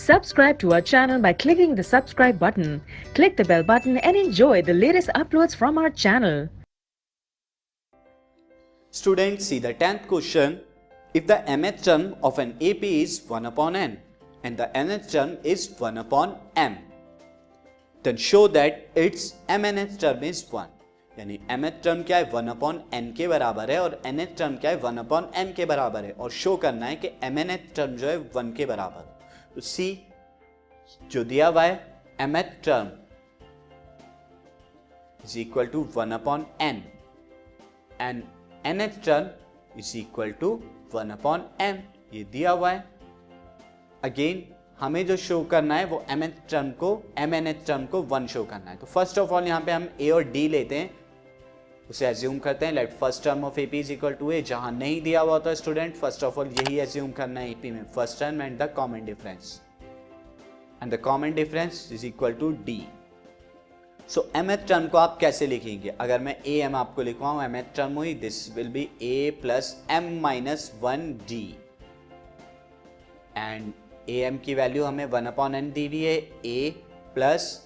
Subscribe to our channel by clicking the subscribe button. Click the bell button and enjoy the latest uploads from our channel. Students, see the 10th question. If the mth term of an AP is 1 upon n and the nth term is 1 upon m, then show that its mnth term is 1. यानी mth term क्या है 1 upon n के बराबर है और nth term क्या है 1 upon m के बराबर है और शो करना है कि mnth टर्म जो है 1 के बराबर. तो सी जो दिया हुआ है mth term is equal to 1 upon n and nth term is equal to 1 upon m. ये दिया हुआ है. अगेन हमें जो शो करना है वो mnth टर्म को 1 शो करना है. तो फर्स्ट ऑफ ऑल यहाँ पे हम a और d लेते हैं, उसे एज्यूम करते हैं. Let first term of AP is equal to a. जहां नहीं दिया हुआ होता है स्टूडेंट, फर्स्ट ऑफ ऑल यही एज्यूम करना है AP में, first term and the common difference, and the common difference is equal to d. So mth term को आप कैसे लिखेंगे? अगर मैं am आपको लिखवाऊं mth टर्म हुई, this will be a plus m minus 1d and am की वैल्यू हमें 1 अपॉन n दी हुई है, a plus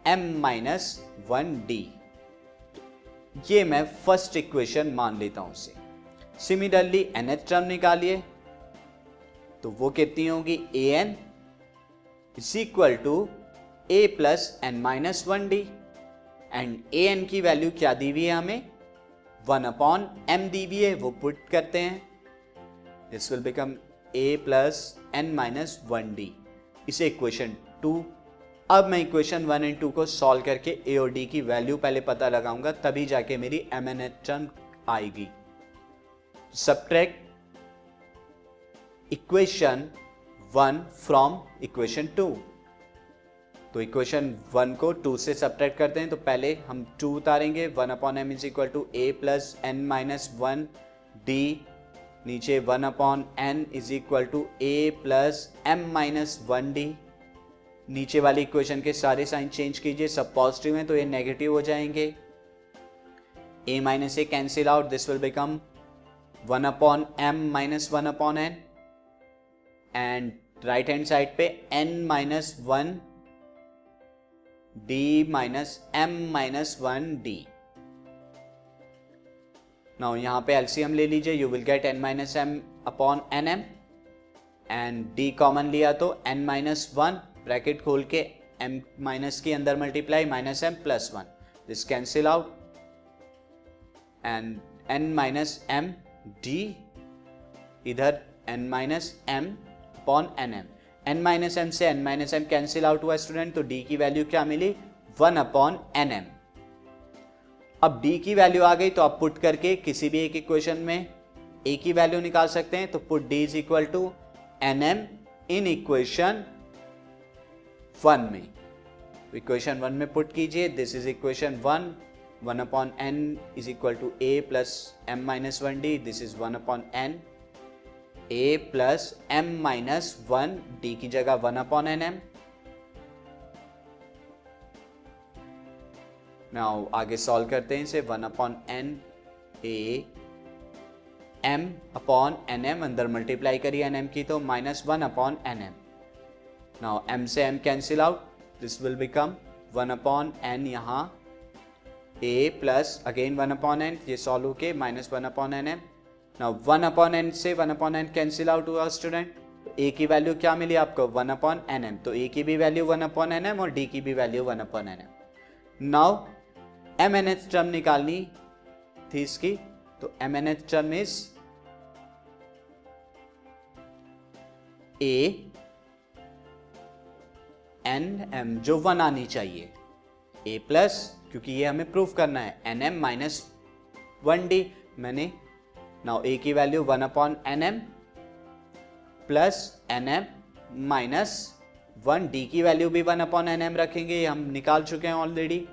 m minus 1d. ये मैं फर्स्ट इक्वेशन मान लेता हूं इसे. सिमिलरली nth टर्म निकालिए तो वो कितनी होगी? an is equal to a plus n minus 1d and an की वैल्यू क्या दी हुई है हमें? 1 अपॉन m दी हुई है, वो पुट करते हैं. This will become a plus n minus 1d. इसे इक्वेशन 2. अब मैं इक्वेशन 1 एंड 2 को सॉल्व करके a और d की वैल्यू पहले पता लगाऊंगा, तभी जाके मेरी mnth टर्म आएगी. Subtract equation 1 from equation 2. तो इक्वेशन 1 को 2 से सब्ट्रैक्ट करते हैं. तो पहले हम 2 उतारेंगे. 1 upon m is equal to a plus n minus 1d. नीचे 1 upon n is equal to a plus m minus 1d. नीचे वाली इक्वेशन के सारे साइन चेंज कीजिए, सब पॉजिटिव हैं तो ये नेगेटिव हो जाएंगे. a minus A cancel out, this will become 1 upon m minus 1 upon n and right hand side पे n minus 1 d minus m minus 1d. Now यहां पे एलसीएम ले लीजिए, you will get n minus m upon nm and d common लिया तो n minus 1 bracket खोल के m minus के अंदर multiply minus m plus 1, this cancel out and n minus m d इधर n minus m upon nm. n minus m से n minus m cancel out हुआ student, तो d की value क्या मिली? 1 अपॉन nm. अब d की value आ गई तो आप पुट करके किसी भी एक इक्वेशन में a की वैल्यू निकाल सकते हैं. तो put d is equal to nm in equation 1 में. इक्वेशन 1 में पुट कीजिए. This is equation 1 upon n is equal to a plus m minus 1d. This is 1 upon n a plus m minus 1d की जगह 1 upon nm. Now आगे solve करते हैं इसे. 1 upon n a m upon nm, अंदर multiply करिए nm की तो minus 1 upon nm. Now m से m cancel out, this will become 1 upon n यहाँ a plus again 1 upon n, ये सॉल्व होके minus 1 upon nm. Now 1 upon n से 1 upon n cancel out हुआ student. a की value क्या मिली आपको? 1 upon nm. तो a की भी वैल्यू 1 अपॉन nm और d की भी value 1 upon nm. Now mnth term निकालनी थी इसकी, तो mnth term is a nm जो 1 आनी चाहिए, a प्लस, क्योंकि ये हमें प्रूफ करना है, nm माइनस 1d. मैंने नाउ a की value 1 upon nm plus nm minus 1d की वैल्यू भी 1 अपॉन nm रखेंगे, ये हम निकाल चुके हैं ऑलरेडी.